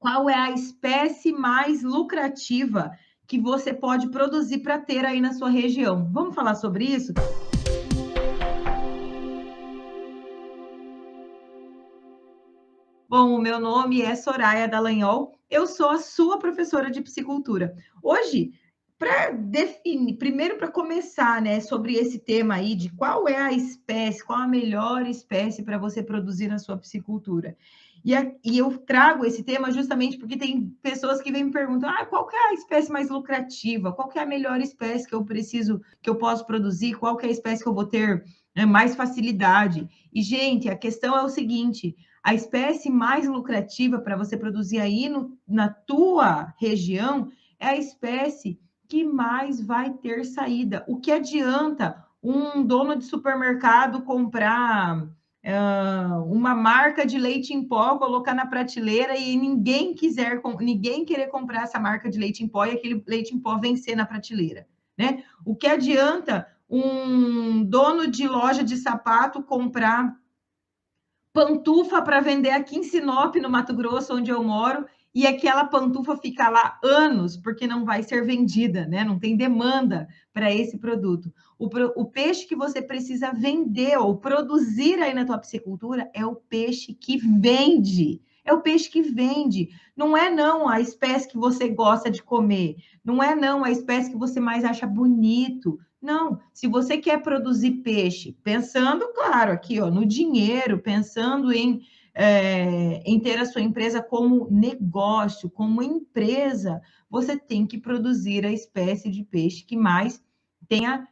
Qual é a espécie mais lucrativa que você pode produzir para ter aí na sua região? Vamos falar sobre isso? Bom, o meu nome é Soraya Dallagnol, eu sou a sua professora de psicultura. Hoje, para definir, primeiro para começar, né, sobre esse tema aí de qual é a espécie, qual a melhor espécie para você produzir na sua psicultura. E eu trago esse tema justamente porque tem pessoas que vêm me perguntar, qual que é a espécie mais lucrativa? Qual que é a melhor espécie que eu preciso, que eu posso produzir? Qual que é a espécie que eu vou ter, né, mais facilidade? E, gente, a questão é o seguinte: a espécie mais lucrativa para você produzir aí na tua região é a espécie que mais vai ter saída. O que adianta um dono de supermercado comprar uma marca de leite em pó, colocar na prateleira e ninguém querer comprar essa marca de leite em pó e aquele leite em pó vencer na prateleira, né? O que adianta um dono de loja de sapato comprar pantufa para vender aqui em Sinop, no Mato Grosso, onde eu moro, e aquela pantufa fica lá anos, porque não vai ser vendida, né? Não tem demanda para esse produto. O peixe que você precisa vender ou produzir aí na tua piscicultura é o peixe que vende. É o peixe que vende. Não é não a espécie que você gosta de comer. Não é não a espécie que você mais acha bonito. Não, se você quer produzir peixe, pensando, claro, aqui ó, no dinheiro, pensando em ter a sua empresa como negócio, como empresa, você tem que produzir a espécie de peixe que mais tenha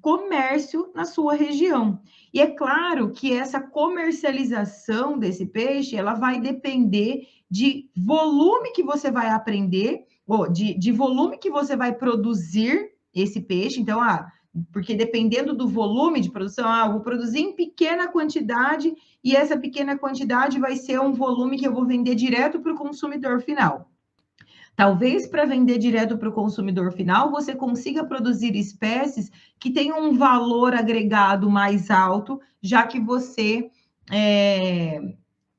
comércio na sua região. E é claro que essa comercialização desse peixe, ela vai depender de volume que você vai aprender, ou de volume que você vai produzir esse peixe. Então, porque dependendo do volume de produção, eu vou produzir em pequena quantidade e essa pequena quantidade vai ser um volume que eu vou vender direto para o consumidor final. Talvez para vender direto para o consumidor final, você consiga produzir espécies que tenham um valor agregado mais alto, já que você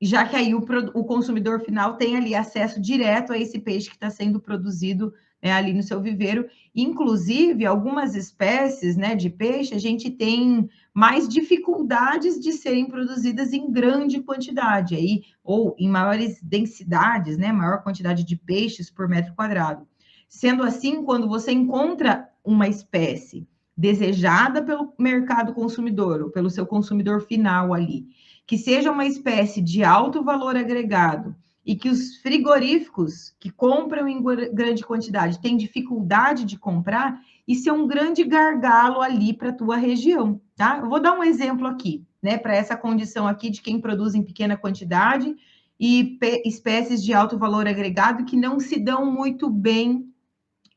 já que aí o consumidor final tem ali acesso direto a esse peixe que está sendo produzido, né, ali no seu viveiro. Inclusive, algumas espécies, né, de peixe, a gente tem mais dificuldades de serem produzidas em grande quantidade, aí, ou em maiores densidades, né, maior quantidade de peixes por metro quadrado. Sendo assim, quando você encontra uma espécie desejada pelo mercado consumidor, ou pelo seu consumidor final ali, que seja uma espécie de alto valor agregado e que os frigoríficos que compram em grande quantidade têm dificuldade de comprar, isso é um grande gargalo ali para a tua região, tá? Eu vou dar um exemplo aqui, né, para essa condição aqui de quem produz em pequena quantidade e espécies de alto valor agregado que não se dão muito bem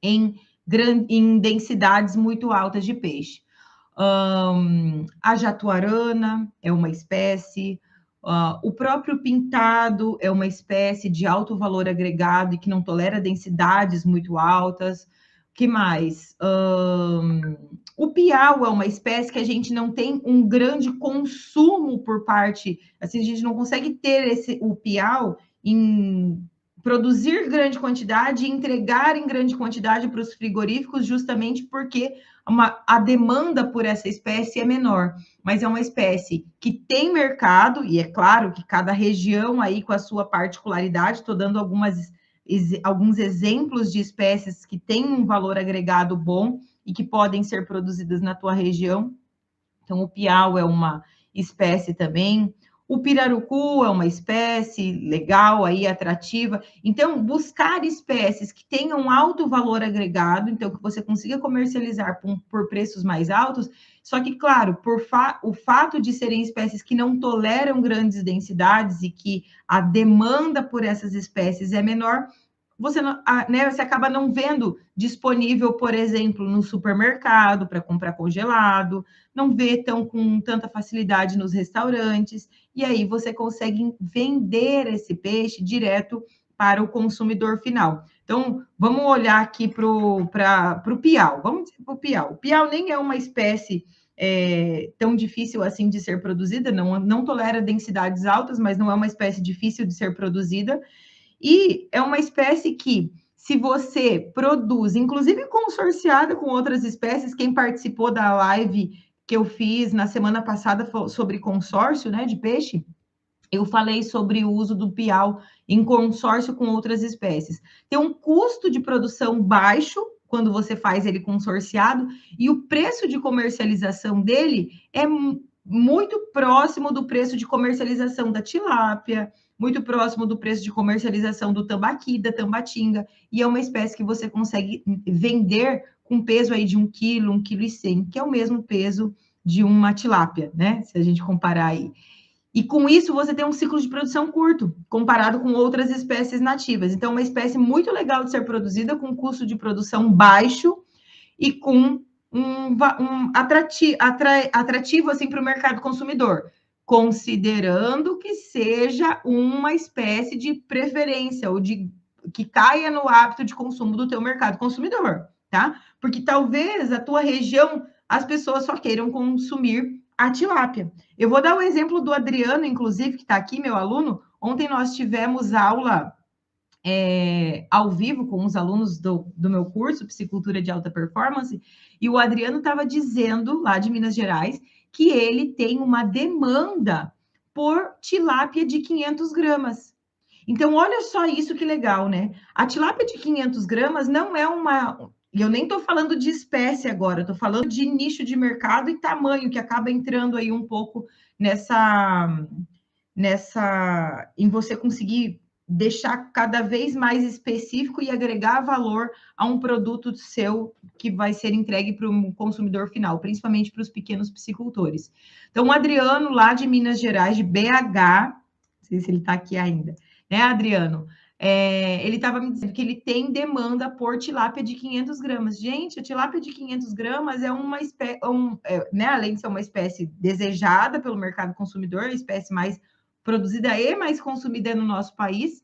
em densidades muito altas de peixe. A jatuarana é uma espécie, o próprio pintado é uma espécie de alto valor agregado e que não tolera densidades muito altas. O que mais? O piau é uma espécie que a gente não tem um grande consumo por parte, assim, a gente não consegue ter o piau em produzir grande quantidade e entregar em grande quantidade para os frigoríficos, justamente porque a demanda por essa espécie é menor, mas é uma espécie que tem mercado, e é claro que cada região aí com a sua particularidade, estou dando alguns exemplos de espécies que têm um valor agregado bom e que podem ser produzidas na tua região. Então, o piau é uma espécie também. O pirarucu é uma espécie legal, aí atrativa. Então, buscar espécies que tenham alto valor agregado, então que você consiga comercializar por preços mais altos, só que, claro, o fato de serem espécies que não toleram grandes densidades e que a demanda por essas espécies é menor, você acaba não vendo disponível, por exemplo, no supermercado para comprar congelado, não vê com tanta facilidade nos restaurantes, e aí você consegue vender esse peixe direto para o consumidor final. Então, vamos olhar aqui para o piau. Vamos dizer para o piau. O piau nem é uma espécie tão difícil assim de ser produzida, não tolera densidades altas, mas não é uma espécie difícil de ser produzida. E é uma espécie que, se você produz, inclusive consorciada com outras espécies, quem participou da live que eu fiz na semana passada sobre consórcio, né, de peixe, eu falei sobre o uso do piau em consórcio com outras espécies. Tem um custo de produção baixo quando você faz ele consorciado e o preço de comercialização dele é muito próximo do preço de comercialização da tilápia, muito próximo do preço de comercialização do tambaqui, da tambatinga, e é uma espécie que você consegue vender com peso aí de 1 quilo, 1,1 kg, que é o mesmo peso de uma tilápia, né? Se a gente comparar aí. E com isso você tem um ciclo de produção curto, comparado com outras espécies nativas. Então, uma espécie muito legal de ser produzida, com custo de produção baixo e com um atrativo assim, para o mercado consumidor, considerando que seja uma espécie de preferência ou de que caia no hábito de consumo do teu mercado consumidor, tá? Porque talvez a tua região as pessoas só queiram consumir a tilápia. Eu vou dar o exemplo do Adriano, inclusive, que está aqui, meu aluno. Ontem nós tivemos aula ao vivo com os alunos do meu curso, Psicultura de Alta Performance, e o Adriano estava dizendo, lá de Minas Gerais, que ele tem uma demanda por tilápia de 500 gramas. Então, olha só isso que legal, né? A tilápia de 500 gramas não é uma... E eu nem estou falando de espécie agora, estou falando de nicho de mercado e tamanho, que acaba entrando aí um pouco em você conseguir deixar cada vez mais específico e agregar valor a um produto seu que vai ser entregue para o consumidor final, principalmente para os pequenos piscicultores. Então, o Adriano, lá de Minas Gerais, de BH, não sei se ele está aqui ainda, né, Adriano? Ele estava me dizendo que ele tem demanda por tilápia de 500 gramas. Gente, a tilápia de 500 gramas é uma espécie, né, além de ser uma espécie desejada pelo mercado consumidor, a espécie mais produzida e mais consumida no nosso país.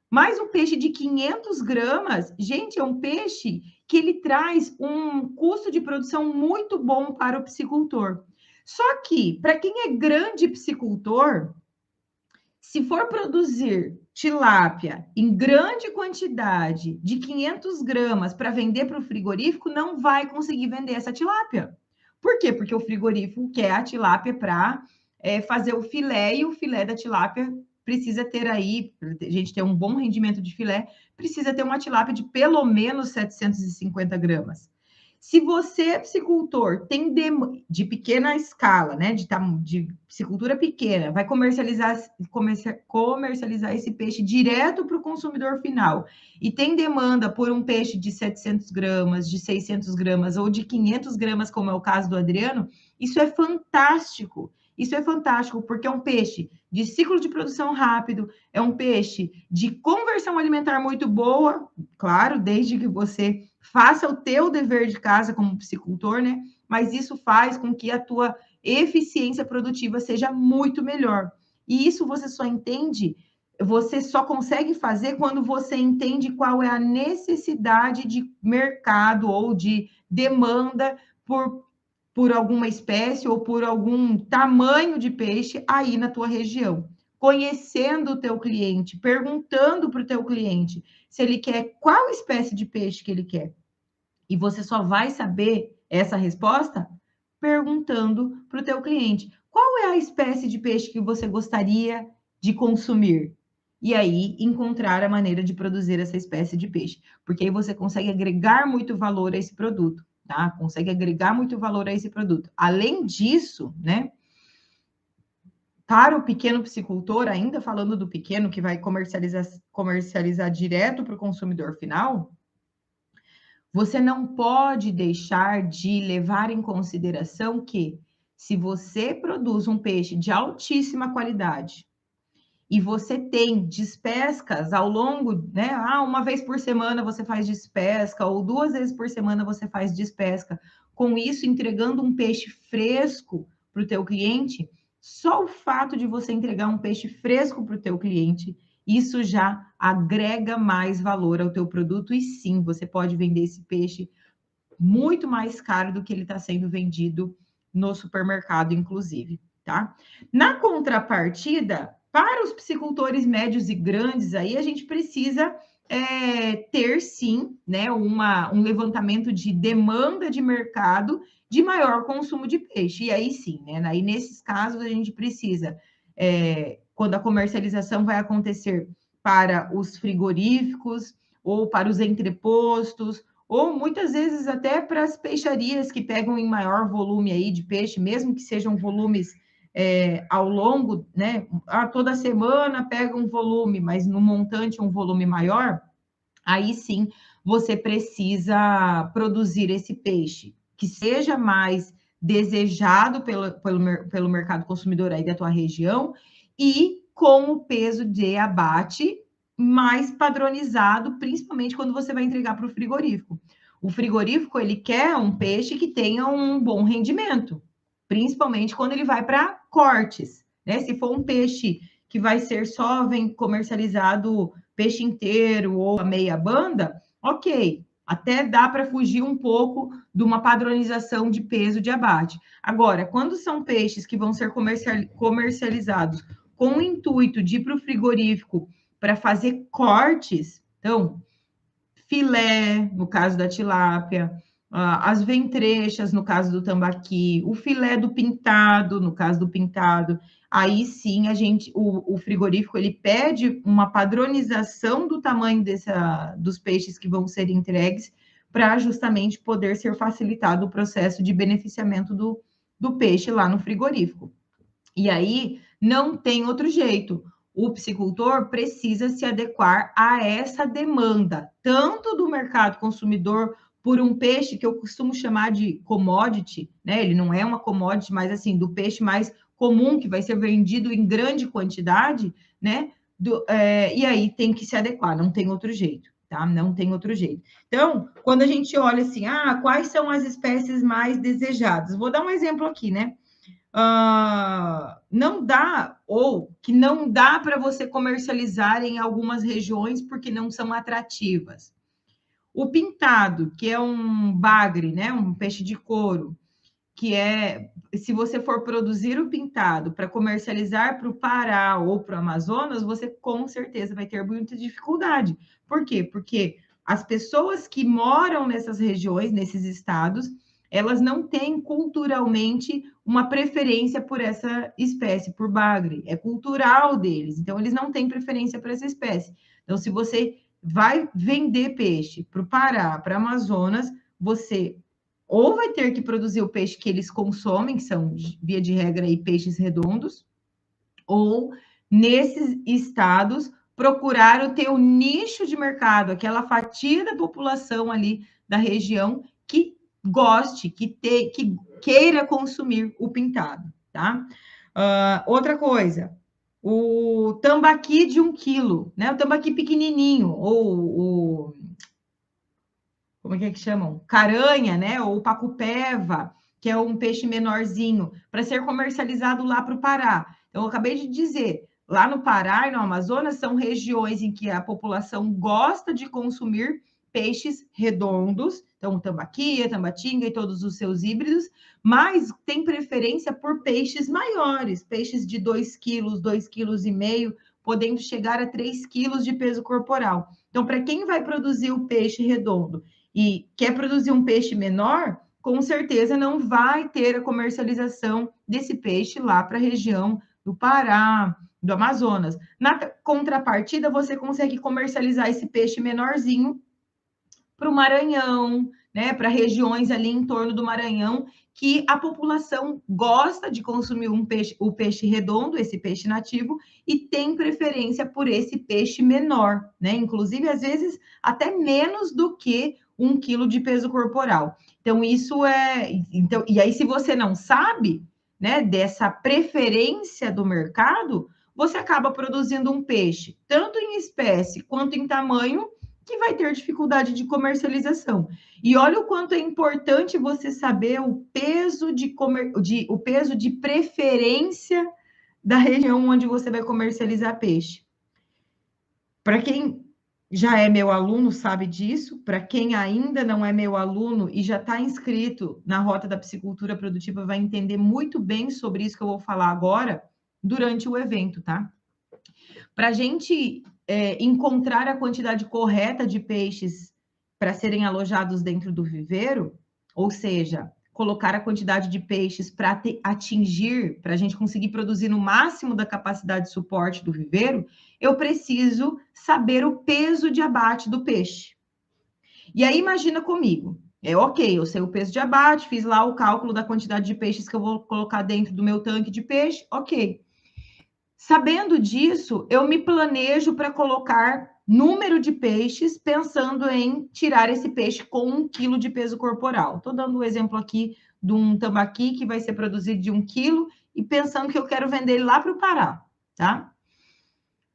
Mas um peixe de 500 gramas, gente, é um peixe que ele traz um custo de produção muito bom para o piscicultor. Só que, para quem é grande piscicultor, se for produzir tilápia em grande quantidade de 500 gramas para vender para o frigorífico, não vai conseguir vender essa tilápia. Por quê? Porque o frigorífico quer a tilápia para fazer o filé, e o filé da tilápia precisa ter aí, a gente ter um bom rendimento de filé, precisa ter uma tilápia de pelo menos 750 gramas. Se você, piscicultor, tem de pequena escala, né, de piscicultura pequena, vai comercializar esse peixe direto para o consumidor final e tem demanda por um peixe de 700 gramas, de 600 gramas ou de 500 gramas, como é o caso do Adriano, isso é fantástico. Isso é fantástico, porque é um peixe de ciclo de produção rápido, é um peixe de conversão alimentar muito boa, claro, desde que você faça o teu dever de casa como piscicultor, né? Mas isso faz com que a tua eficiência produtiva seja muito melhor. E isso você só consegue fazer quando você entende qual é a necessidade de mercado ou de demanda por alguma espécie ou por algum tamanho de peixe aí na tua região. Conhecendo o teu cliente, perguntando para o teu cliente se ele quer qual espécie de peixe que ele quer. E você só vai saber essa resposta perguntando para o teu cliente. Qual é a espécie de peixe que você gostaria de consumir? E aí encontrar a maneira de produzir essa espécie de peixe. Porque aí você consegue agregar muito valor a esse produto, tá? Consegue agregar muito valor a esse produto. Além disso, né? Para o pequeno piscicultor, ainda falando do pequeno que vai comercializar direto para o consumidor final, você não pode deixar de levar em consideração que, se você produz um peixe de altíssima qualidade e você tem despescas ao longo, né? Uma vez por semana você faz despesca, ou 2 vezes por semana você faz despesca, com isso entregando um peixe fresco para o teu cliente, só o fato de você entregar um peixe fresco para o teu cliente, isso já agrega mais valor ao teu produto, e sim, você pode vender esse peixe muito mais caro do que ele está sendo vendido no supermercado, inclusive, tá? Na contrapartida, Para os piscicultores médios e grandes, aí a gente precisa ter sim, né, um levantamento de demanda de mercado de maior consumo de peixe. E aí sim, né? Aí nesses casos a gente precisa, quando a comercialização vai acontecer para os frigoríficos ou para os entrepostos, ou muitas vezes até para as peixarias que pegam em maior volume aí de peixe, mesmo que sejam volumes ao longo, né? Toda semana pega um volume, mas no montante um volume maior, aí sim você precisa produzir esse peixe que seja mais desejado pelo mercado consumidor aí da tua região e com o peso de abate mais padronizado, principalmente quando você vai entregar para o frigorífico. O frigorífico, ele quer um peixe que tenha um bom rendimento, principalmente quando ele vai para cortes, né? Se for um peixe que vai ser só vem comercializado peixe inteiro ou a meia banda, ok, até dá para fugir um pouco de uma padronização de peso de abate. Agora, quando são peixes que vão ser comercializados com o intuito de ir para o frigorífico para fazer cortes, então, filé, no caso da tilápia, as ventrechas, no caso do tambaqui, o filé do pintado, no caso do pintado, aí sim o frigorífico ele pede uma padronização do tamanho dos peixes que vão ser entregues para justamente poder ser facilitado o processo de beneficiamento do peixe lá no frigorífico. E aí não tem outro jeito. O piscicultor precisa se adequar a essa demanda, tanto do mercado consumidor por um peixe que eu costumo chamar de commodity, né? Ele não é uma commodity, mas assim, do peixe mais comum que vai ser vendido em grande quantidade, né? E aí tem que se adequar, não tem outro jeito, tá? Não tem outro jeito. Então, quando a gente olha assim, quais são as espécies mais desejadas? Vou dar um exemplo aqui, né? Não dá, ou que não dá para você comercializar em algumas regiões porque não são atrativas. O pintado, que é um bagre, né, um peixe de couro, que se você for produzir o pintado para comercializar para o Pará ou para o Amazonas, você com certeza vai ter muita dificuldade. Por quê? Porque as pessoas que moram nessas regiões, nesses estados, elas não têm culturalmente uma preferência por essa espécie, por bagre. É cultural deles, então eles não têm preferência por essa espécie. Então, se você vai vender peixe para o Pará, para o Amazonas, você ou vai ter que produzir o peixe que eles consomem, que são, via de regra, aí, peixes redondos, ou, nesses estados, procurar o teu nicho de mercado, aquela fatia da população ali da região que goste, que queira consumir o pintado, tá? Outra coisa, o tambaqui de 1 quilo, né? O tambaqui pequenininho, ou como é que chamam? Caranha, né? Ou pacupeva, que é um peixe menorzinho, para ser comercializado lá para o Pará. Então, eu acabei de dizer, lá no Pará e no Amazonas são regiões em que a população gosta de consumir peixes redondos, então tambaqui, tambatinga e todos os seus híbridos, mas tem preferência por peixes maiores, peixes de 2 quilos, 2,5 kg, podendo chegar a 3 quilos de peso corporal. Então, para quem vai produzir o peixe redondo e quer produzir um peixe menor, com certeza não vai ter a comercialização desse peixe lá para a região do Pará, do Amazonas. Na contrapartida, você consegue comercializar esse peixe menorzinho para o Maranhão, né, para regiões ali em torno do Maranhão, que a população gosta de consumir o peixe redondo, esse peixe nativo, e tem preferência por esse peixe menor, né? Inclusive, às vezes, até menos do que 1 quilo de peso corporal. Então, e aí, se você não sabe, né, dessa preferência do mercado, você acaba produzindo um peixe, tanto em espécie quanto em tamanho, que vai ter dificuldade de comercialização. E olha o quanto é importante você saber o peso o peso de preferência da região onde você vai comercializar peixe. Para quem já é meu aluno sabe disso, para quem ainda não é meu aluno e já está inscrito na Rota da Piscicultura Produtiva, vai entender muito bem sobre isso que eu vou falar agora durante o evento, tá? Para a gente encontrar a quantidade correta de peixes para serem alojados dentro do viveiro, ou seja, colocar a quantidade de peixes para atingir, para a gente conseguir produzir no máximo da capacidade de suporte do viveiro, eu preciso saber o peso de abate do peixe. E aí, imagina comigo, ok, eu sei o peso de abate, fiz lá o cálculo da quantidade de peixes que eu vou colocar dentro do meu tanque de peixe, ok. Sabendo disso, eu me planejo para colocar número de peixes, pensando em tirar esse peixe com 1 quilo de peso corporal. Estou dando um exemplo aqui de um tambaqui que vai ser produzido de 1 quilo e pensando que eu quero vender ele lá para o Pará, tá?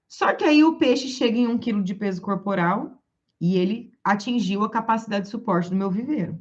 Só que aí o peixe chega em 1 quilo de peso corporal e ele atingiu a capacidade de suporte do meu viveiro.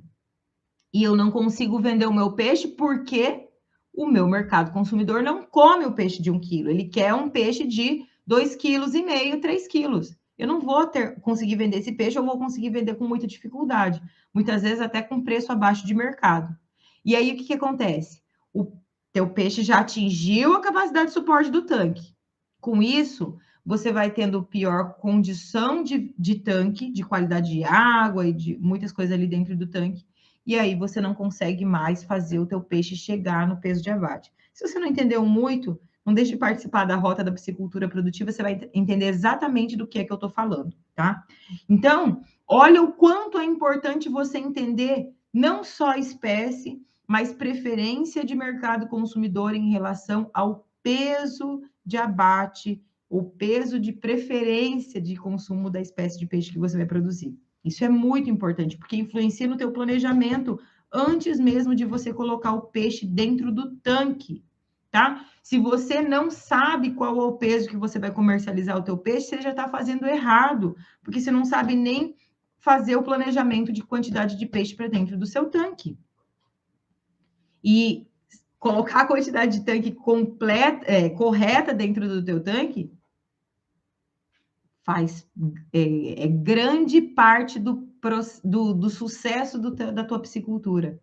E eu não consigo vender o meu peixe porque o meu mercado consumidor não come o peixe de 1 quilo, ele quer um peixe de 2,5 kg, 3 quilos. Eu não vou conseguir vender esse peixe, eu vou conseguir vender com muita dificuldade, muitas vezes até com preço abaixo de mercado. E aí, o que acontece? O teu peixe já atingiu a capacidade de suporte do tanque. Com isso, você vai tendo pior condição de tanque, de qualidade de água e de muitas coisas ali dentro do tanque, e aí você não consegue mais fazer o teu peixe chegar no peso de abate. Se você não entendeu muito, não deixe de participar da Rota da Piscicultura Produtiva, você vai entender exatamente do que é que eu estou falando, tá? Então, olha o quanto é importante você entender não só a espécie, mas preferência de mercado consumidor em relação ao peso de abate, o peso de preferência de consumo da espécie de peixe que você vai produzir. Isso é muito importante, porque influencia no teu planejamento antes mesmo de você colocar o peixe dentro do tanque, tá? Se você não sabe qual é o peso que você vai comercializar o teu peixe, você já está fazendo errado, porque você não sabe nem fazer o planejamento de quantidade de peixe para dentro do seu tanque. E colocar a quantidade de tanque correta dentro do teu tanque faz grande parte do sucesso da tua piscicultura,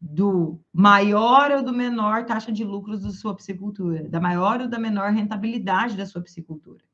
do maior ou do menor taxa de lucros da sua piscicultura, da maior ou da menor rentabilidade da sua piscicultura.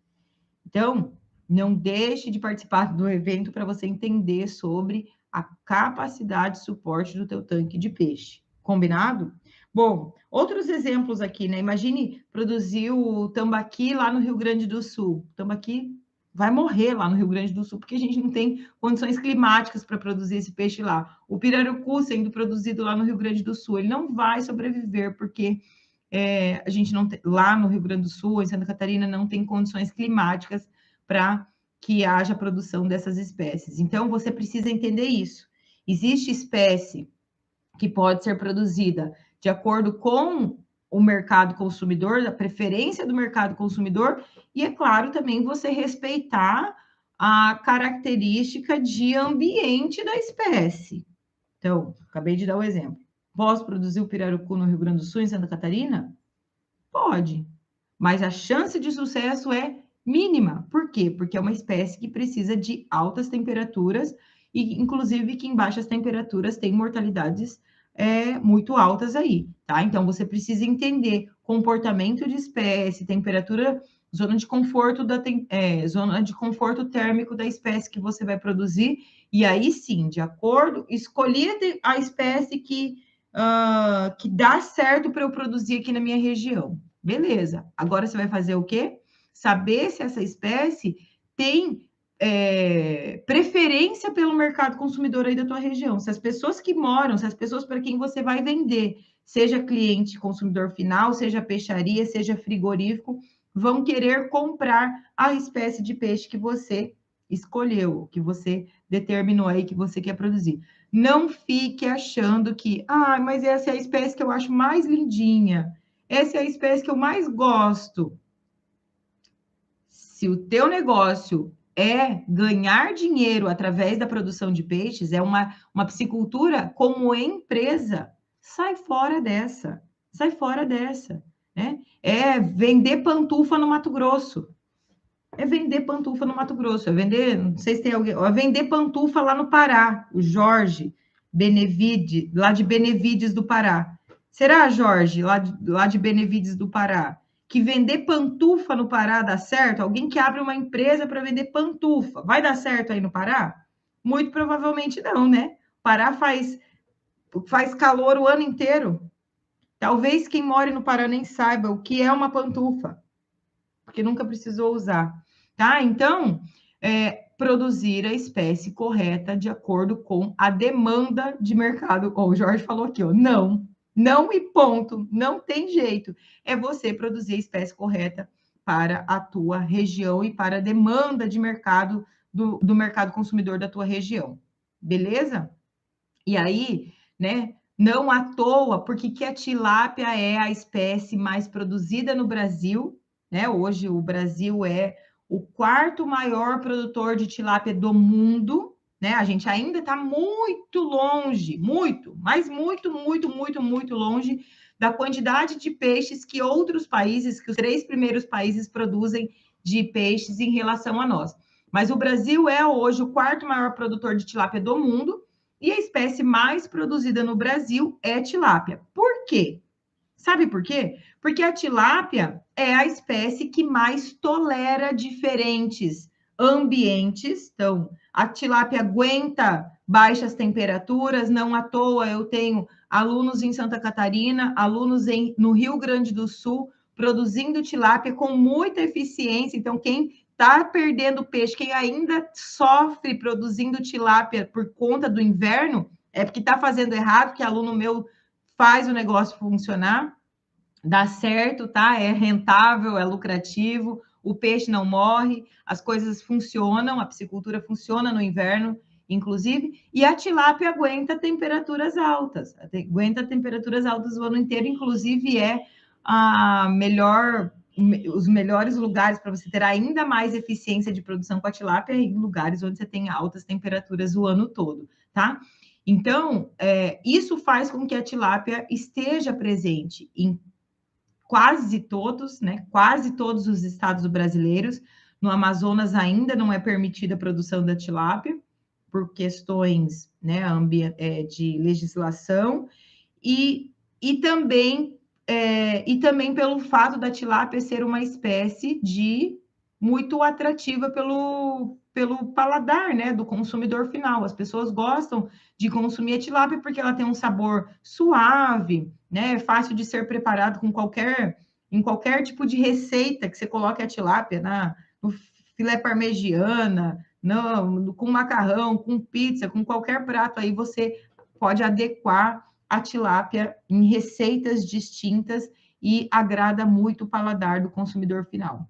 Então, não deixe de participar do evento para você entender sobre a capacidade de suporte do teu tanque de peixe. Combinado? Bom, outros exemplos aqui, né? Imagine produzir o tambaqui lá no Rio Grande do Sul. O tambaqui vai morrer lá no Rio Grande do Sul, porque a gente não tem condições climáticas para produzir esse peixe lá. O pirarucu sendo produzido lá no Rio Grande do Sul, ele não vai sobreviver, porque a gente não tem, lá no Rio Grande do Sul, em Santa Catarina, não tem condições climáticas para que haja produção dessas espécies. Então, você precisa entender isso. Existe espécie que pode ser produzida de acordo com o mercado consumidor, a preferência do mercado consumidor, e, é claro, também você respeitar a característica de ambiente da espécie. Então, acabei de dar o exemplo. Posso produzir o pirarucu no Rio Grande do Sul, em Santa Catarina? Pode, mas a chance de sucesso é mínima. Por quê? Porque é uma espécie que precisa de altas temperaturas e, inclusive, que em baixas temperaturas tem mortalidades muito altas aí, tá? Então, você precisa entender comportamento de espécie, temperatura, zona de conforto zona de conforto térmico da espécie que você vai produzir, e aí sim, de acordo, escolher a espécie que dá certo para eu produzir aqui na minha região. Beleza. Agora você vai fazer o quê? Saber se essa espécie tem preferência pelo mercado consumidor aí da tua região. Se as pessoas que moram, se as pessoas para quem você vai vender, seja cliente consumidor final, seja peixaria, seja frigorífico, vão querer comprar a espécie de peixe que você escolheu, que você determinou aí que você quer produzir. Não fique achando que, mas essa é a espécie que eu acho mais lindinha, essa é a espécie que eu mais gosto. Se o teu negócio é ganhar dinheiro através da produção de peixes, é uma piscicultura como empresa, sai fora dessa, né? É vender pantufa no Mato Grosso. É vender pantufa no Mato Grosso, é vender, não sei se tem alguém, é vender pantufa lá no Pará, o Jorge Benevides, lá de Benevides do Pará. Será, Jorge, lá de Benevides do Pará, que vender pantufa no Pará dá certo? Alguém que abre uma empresa para vender pantufa, vai dar certo aí no Pará? Muito provavelmente não, né? O Pará faz calor o ano inteiro. Talvez quem mora no Pará nem saiba o que é uma pantufa, porque nunca precisou usar, tá? Então, produzir a espécie correta de acordo com a demanda de mercado. Oh, o Jorge falou aqui, ó, não e ponto, não tem jeito. É você produzir a espécie correta para a tua região e para a demanda de mercado do mercado consumidor da tua região, beleza? E aí, né, não à toa, porque que a tilápia é a espécie mais produzida no Brasil, né? Hoje o Brasil é o quarto maior produtor de tilápia do mundo, né? A gente ainda está muito longe, muito longe da quantidade de peixes que outros países, que os 3 primeiros países produzem de peixes em relação a nós. Mas o Brasil é hoje o quarto maior produtor de tilápia do mundo, e a espécie mais produzida no Brasil é a tilápia. Por quê? Sabe por quê? Porque a tilápia é a espécie que mais tolera diferentes ambientes. Então, a tilápia aguenta baixas temperaturas, não à toa eu tenho alunos em Santa Catarina, alunos no Rio Grande do Sul, produzindo tilápia com muita eficiência. Então, quem está perdendo peixe, quem ainda sofre produzindo tilápia por conta do inverno, é porque está fazendo errado, que aluno meu faz o negócio funcionar, dá certo, tá? É rentável, é lucrativo, o peixe não morre, as coisas funcionam, a piscicultura funciona no inverno, inclusive, e a tilápia aguenta temperaturas altas, aguenta temperaturas altas o ano inteiro, inclusive é a melhor, os melhores lugares para você ter ainda mais eficiência de produção com a tilápia em lugares onde você tem altas temperaturas o ano todo, tá? Então, isso faz com que a tilápia esteja presente em quase todos, né? Quase todos os estados brasileiros. No Amazonas ainda não é permitida a produção da tilápia, por questões, né, de legislação, e também pelo fato da tilápia ser uma espécie muito atrativa pelo paladar, né, do consumidor final. As pessoas gostam de consumir a tilápia porque ela tem um sabor suave, né, fácil de ser preparado em qualquer tipo de receita que você coloque a tilápia no filé parmegiana, com macarrão, com pizza, com qualquer prato aí você pode adequar a tilápia em receitas distintas e agrada muito o paladar do consumidor final.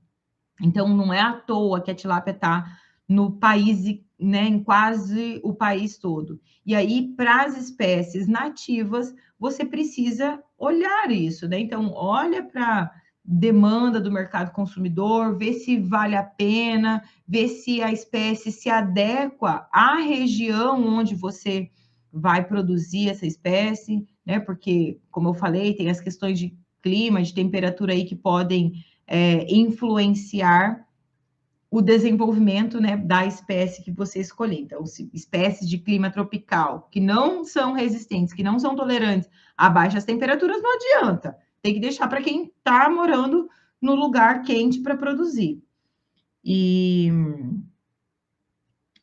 Então, não é à toa que a tilápia está no país, né, em quase o país todo. E aí, para as espécies nativas, você precisa olhar isso, né? Então, olha para demanda do mercado consumidor, vê se vale a pena, vê se a espécie se adequa à região onde você vai produzir essa espécie, né? Porque, como eu falei, tem as questões de clima, de temperatura aí que podem influenciar o desenvolvimento, né, da espécie que você escolher. Então, espécies de clima tropical que não são resistentes, que não são tolerantes a baixas temperaturas, não adianta. Tem que deixar para quem está morando no lugar quente para produzir. E,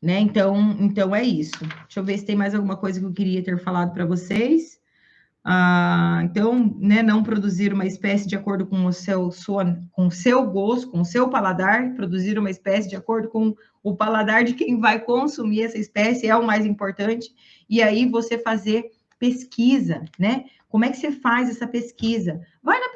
né, então é isso. Deixa eu ver se tem mais alguma coisa que eu queria ter falado para vocês. Então, né, não produzir uma espécie de acordo com o seu gosto, com o seu paladar, produzir uma espécie de acordo com o paladar de quem vai consumir essa espécie é o mais importante. E aí você fazer pesquisa, né? Como é que você faz essa pesquisa? Vai na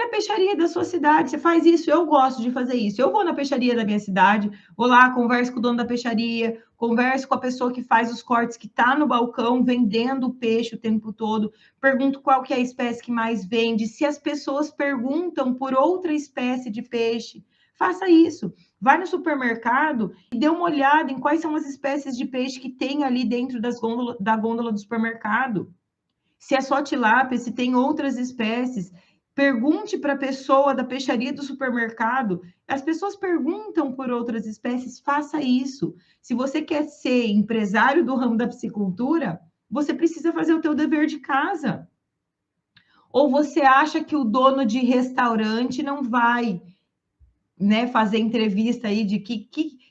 peixaria da sua cidade, você faz isso, eu gosto de fazer isso. Eu vou na peixaria da minha cidade, vou lá, converso com o dono da peixaria, converso com a pessoa que faz os cortes, que está no balcão vendendo o peixe o tempo todo, pergunto qual que é a espécie que mais vende, se as pessoas perguntam por outra espécie de peixe, faça isso. Vai no supermercado e dê uma olhada em quais são as espécies de peixe que tem ali dentro da gôndola do supermercado. Se é só tilápia, se tem outras espécies, pergunte para a pessoa da peixaria do supermercado. As pessoas perguntam por outras espécies, faça isso. Se você quer ser empresário do ramo da piscicultura, você precisa fazer o teu dever de casa. Ou você acha que o dono de restaurante não vai, né, fazer entrevista aí de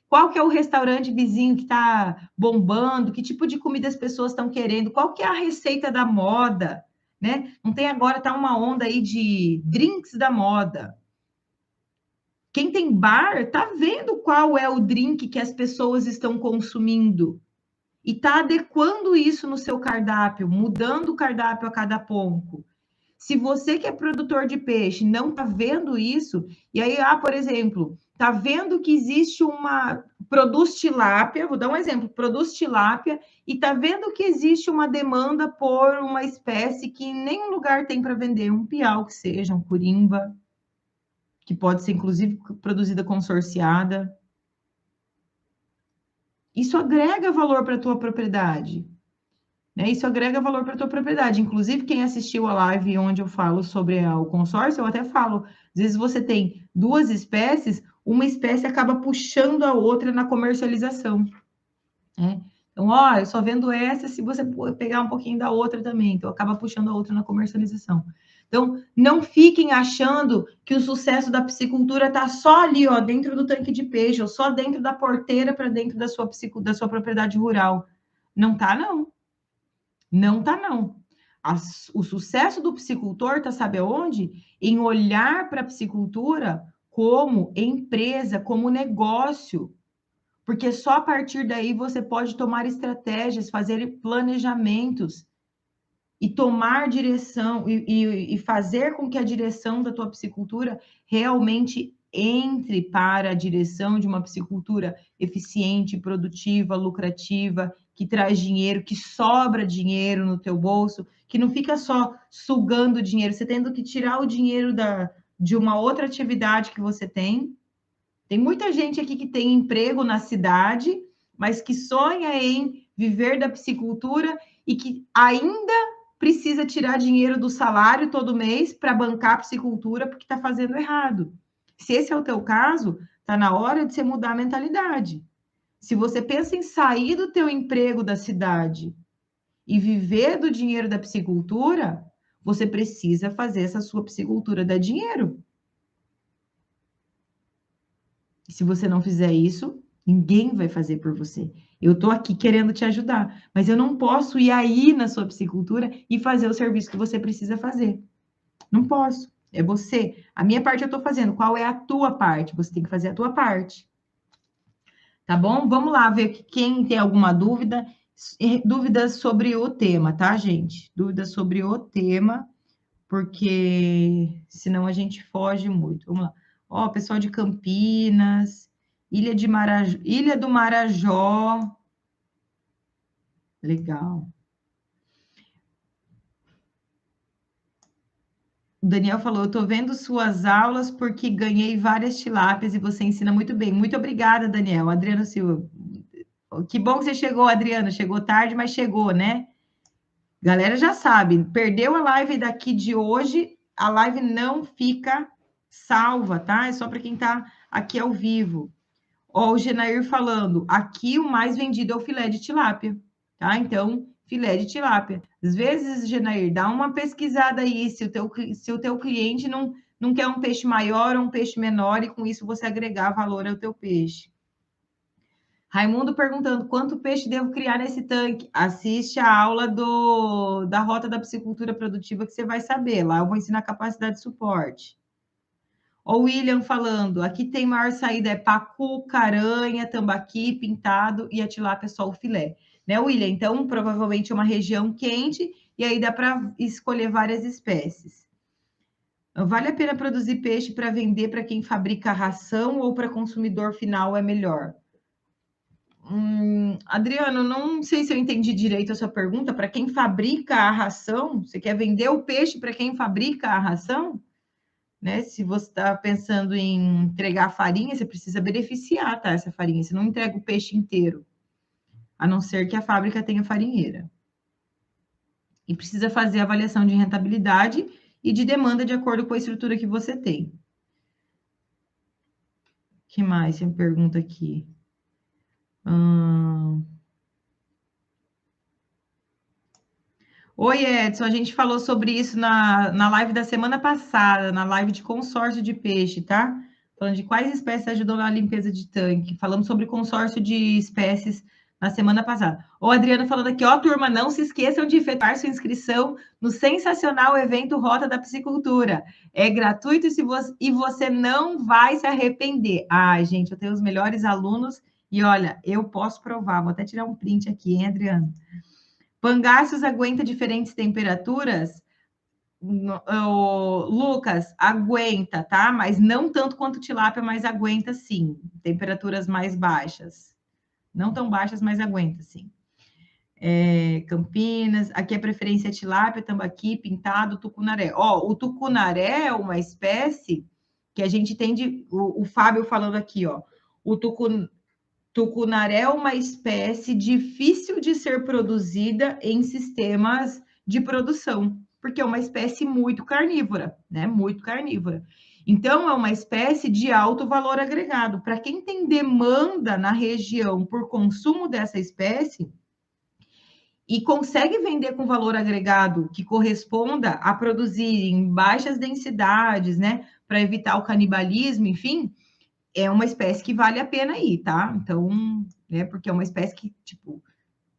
qual que é o restaurante vizinho que está bombando, que tipo de comida as pessoas estão querendo, qual que é a receita da moda, né? Não tem agora, tá uma onda aí de drinks da moda. Quem tem bar tá vendo qual é o drink que as pessoas estão consumindo e tá adequando isso no seu cardápio, mudando o cardápio a cada ponto. Se você que é produtor de peixe não está vendo isso, e aí, por exemplo, está vendo que existe uma. Produz tilápia, vou dar um exemplo, produz tilápia, e está vendo que existe uma demanda por uma espécie que em nenhum lugar tem para vender, um piau que seja, um curimba, que pode ser inclusive produzida consorciada. Isso agrega valor para a tua propriedade. Né? Isso agrega valor para a tua propriedade. Inclusive, quem assistiu a live onde eu falo sobre o consórcio, eu até falo, às vezes você tem duas espécies, uma espécie acaba puxando a outra na comercialização. Né? Então, ó, eu só vendo essa se você pegar um pouquinho da outra também. Então, acaba puxando a outra na comercialização. Então, não fiquem achando que o sucesso da piscicultura está só ali, ó, dentro do tanque de peixe, ou só dentro da porteira para dentro da sua propriedade rural. Não tá, não. Não tá, não. O sucesso do piscicultor tá, sabe aonde? Em olhar para a piscicultura como empresa, como negócio. Porque só a partir daí você pode tomar estratégias, fazer planejamentos e tomar direção e fazer com que a direção da tua piscicultura realmente entre para a direção de uma piscicultura eficiente, produtiva, lucrativa, que traz dinheiro, que sobra dinheiro no teu bolso, que não fica só sugando dinheiro, você tendo que tirar o dinheiro de uma outra atividade que você tem. Tem muita gente aqui que tem emprego na cidade, mas que sonha em viver da piscicultura e que ainda precisa tirar dinheiro do salário todo mês para bancar a piscicultura porque está fazendo errado. Se esse é o teu caso, está na hora de você mudar a mentalidade. Se você pensa em sair do teu emprego da cidade e viver do dinheiro da piscicultura, você precisa fazer essa sua piscicultura dar dinheiro. E se você não fizer isso, ninguém vai fazer por você. Eu estou aqui querendo te ajudar, mas eu não posso ir aí na sua piscicultura e fazer o serviço que você precisa fazer. Não posso. É você. A minha parte eu estou fazendo. Qual é a tua parte? Você tem que fazer a tua parte. Tá bom? Vamos lá ver quem tem alguma dúvida. Dúvidas sobre o tema, tá, gente? Dúvidas sobre o tema, porque senão a gente foge muito. Vamos lá. Ó, pessoal de Campinas, Ilha do Marajó. Legal. O Daniel falou: eu estou vendo suas aulas porque ganhei várias tilápias e você ensina muito bem. Muito obrigada, Daniel. Adriano Silva. Que bom que você chegou, Adriano. Chegou tarde, mas chegou, né? Galera já sabe, perdeu a live daqui de hoje, a live não fica salva, tá? É só para quem está aqui ao vivo. Ó, o Genair falando, aqui o mais vendido é o filé de tilápia, tá? Então, filé de tilápia. Às vezes, Genair, dá uma pesquisada aí se o teu cliente não quer um peixe maior ou um peixe menor, e com isso você agregar valor ao teu peixe. Raimundo perguntando, quanto peixe devo criar nesse tanque? Assiste a aula da Rota da Piscicultura Produtiva que você vai saber. Lá eu vou ensinar capacidade de suporte. O William falando, aqui tem maior saída é pacu, caranha, tambaqui, pintado e a tilápia só o filé. Né, William? Então, provavelmente é uma região quente e aí dá para escolher várias espécies. Vale a pena produzir peixe para vender para quem fabrica ração ou para consumidor final é melhor? Adriano, não sei se eu entendi direito a sua pergunta. Para quem fabrica a ração, você quer vender o peixe para quem fabrica a ração? Né? Se você está pensando em entregar farinha, você precisa beneficiar, tá? Essa farinha. Você não entrega o peixe inteiro, a não ser que a fábrica tenha farinheira. E precisa fazer avaliação de rentabilidade e de demanda de acordo com a estrutura que você tem. O que mais? Você me pergunta aqui. Oi, Edson, a gente falou sobre isso na live da semana passada, na live de consórcio de peixe, tá? Falando de quais espécies ajudam na limpeza de tanque. Falamos sobre consórcio de espécies na semana passada. O Adriano falando aqui, ó, turma, não se esqueçam de efetuar sua inscrição no sensacional evento Rota da Piscicultura. É gratuito e você não vai se arrepender. Ai, gente, eu tenho os melhores alunos e olha, eu posso provar. Vou até tirar um print aqui, hein, Adriano? Pangáceos aguenta diferentes temperaturas? Lucas, aguenta, tá? Mas não tanto quanto tilápia, mas aguenta sim. Temperaturas mais baixas. Não tão baixas, mas aguenta sim. Campinas, aqui a preferência é tilápia, tambaqui, pintado, tucunaré. Ó, o tucunaré é uma espécie que a gente tem de... O Fábio falando aqui, ó. O tucunaré é uma espécie difícil de ser produzida em sistemas de produção, porque é uma espécie muito carnívora, né? Muito carnívora. Então, é uma espécie de alto valor agregado. Para quem tem demanda na região por consumo dessa espécie e consegue vender com valor agregado que corresponda a produzir em baixas densidades, né? Para evitar o canibalismo, enfim, é uma espécie que vale a pena ir, tá? Então, né, porque é uma espécie que, tipo,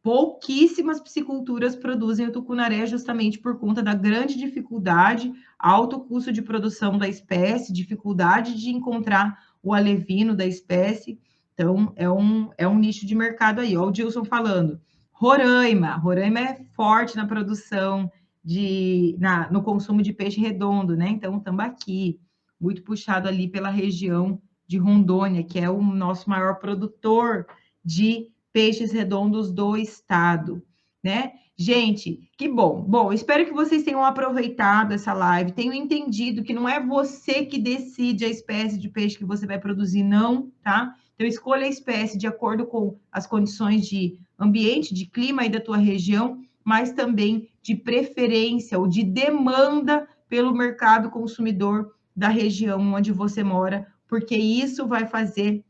pouquíssimas pisciculturas produzem o tucunaré justamente por conta da grande dificuldade, alto custo de produção da espécie, dificuldade de encontrar o alevino da espécie. Então, é um nicho de mercado aí. Ó, o Gilson falando. Roraima é forte na produção no consumo de peixe redondo, né? Então, tambaqui, muito puxado ali pela região de Rondônia, que é o nosso maior produtor de peixes redondos do estado, né? Gente, que bom. Bom, espero que vocês tenham aproveitado essa live, tenham entendido que não é você que decide a espécie de peixe que você vai produzir, não, tá? Então, escolha a espécie de acordo com as condições de ambiente, de clima aí da tua região, mas também de preferência ou de demanda pelo mercado consumidor da região onde você mora, porque isso vai fazer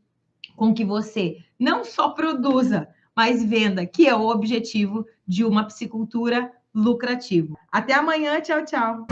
com que você não só produza, mas venda, que é o objetivo de uma piscicultura lucrativa. Até amanhã, tchau, tchau.